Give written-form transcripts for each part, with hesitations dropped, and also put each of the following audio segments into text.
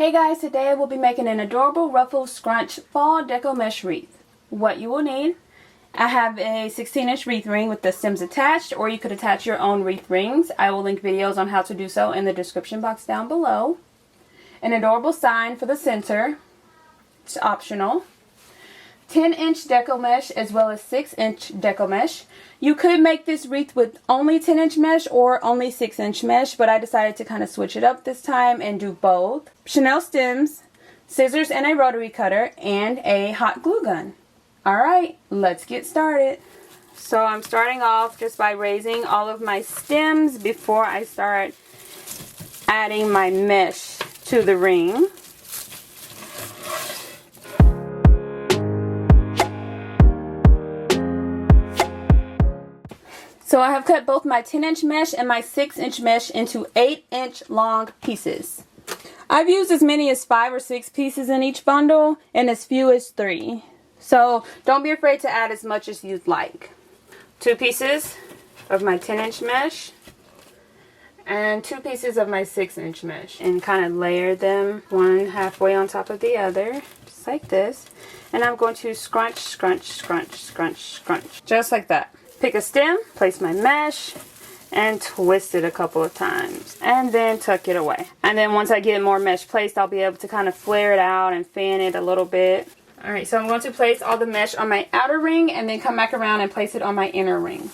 Hey guys, today we'll be making an adorable Ruffle Scrunch fall deco mesh wreath. What you will need, I have a 16-inch wreath ring with the stems attached, or you could attach your own wreath rings. I will link videos on how to do so in the description box down below. An adorable sign for the center, it's optional. 10-inch deco mesh as well as 6-inch deco mesh. You could make this wreath with only 10-inch mesh or only 6-inch mesh, but I decided to kind of switch it up this time and do both. Chanel stems, scissors and a rotary cutter, and a hot glue gun. Alright, let's get started. So I'm starting off just by raising all of my stems before I start adding my mesh to the ring. So I have cut both my 10-inch mesh and my 6-inch mesh into 8-inch long pieces. I've used as many as 5 or 6 pieces in each bundle and as few as 3. So don't be afraid to add as much as you'd like. 2 pieces of my 10-inch mesh and 2 pieces of my 6-inch mesh, and kind of layer them one halfway on top of the other, just like this. And I'm going to scrunch, scrunch, scrunch, scrunch, scrunch, just like that. Pick a stem, place my mesh, and twist it a couple of times, and then tuck it away. And then once I get more mesh placed, I'll be able to kind of flare it out and fan it a little bit. Alright, so I'm going to place all the mesh on my outer ring and then come back around and place it on my inner ring.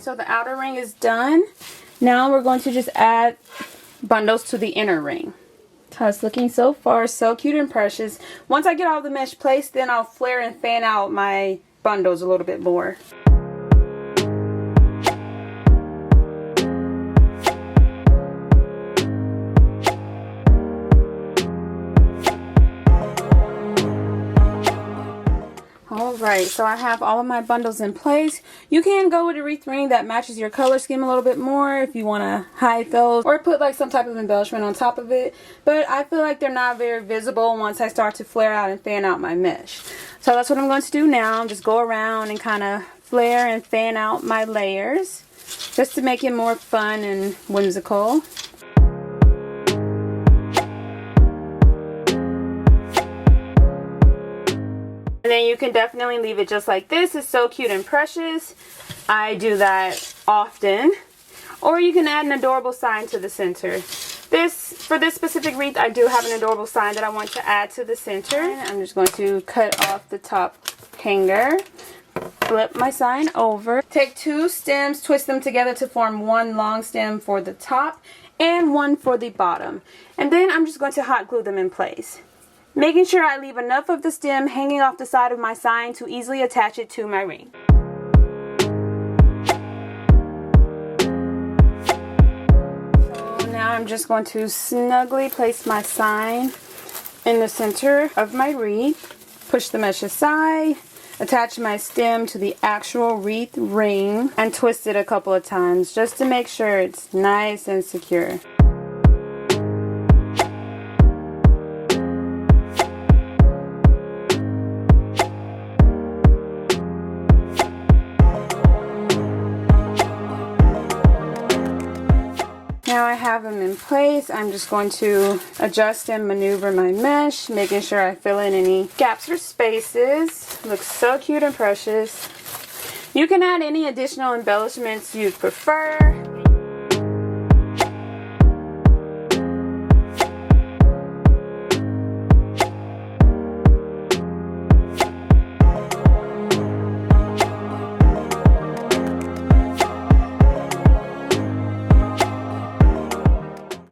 So the outer ring is done. Now we're going to just add bundles to the inner ring. It's looking so far so cute and precious. Once I get all the mesh placed, then I'll flare and fan out my bundles a little bit more. Alright, so I have all of my bundles in place. You can go with a wreath ring that matches your color scheme a little bit more if you want to hide those, or put like some type of embellishment on top of it. But I feel like they're not very visible once I start to flare out and fan out my mesh. So that's what I'm going to do now. Just go around and kind of flare and fan out my layers, just to make it more fun and whimsical. And then you can definitely leave it just like this. It's so cute and precious. I do that often. Or you can add an adorable sign to the center. For this specific wreath, I do have an adorable sign that I want to add to the center. I'm just going to cut off the top hanger. Flip my sign over. Take 2 stems, twist them together to form one long stem for the top and one for the bottom. And then I'm just going to hot glue them in place, making sure I leave enough of the stem hanging off the side of my sign to easily attach it to my ring. So now I'm just going to snugly place my sign in the center of my wreath, push the mesh aside, attach my stem to the actual wreath ring, and twist it a couple of times just to make sure it's nice and secure. Now I have them in place. I'm just going to adjust and maneuver my mesh, making sure I fill in any gaps or spaces. Looks so cute and precious. You can add any additional embellishments you prefer.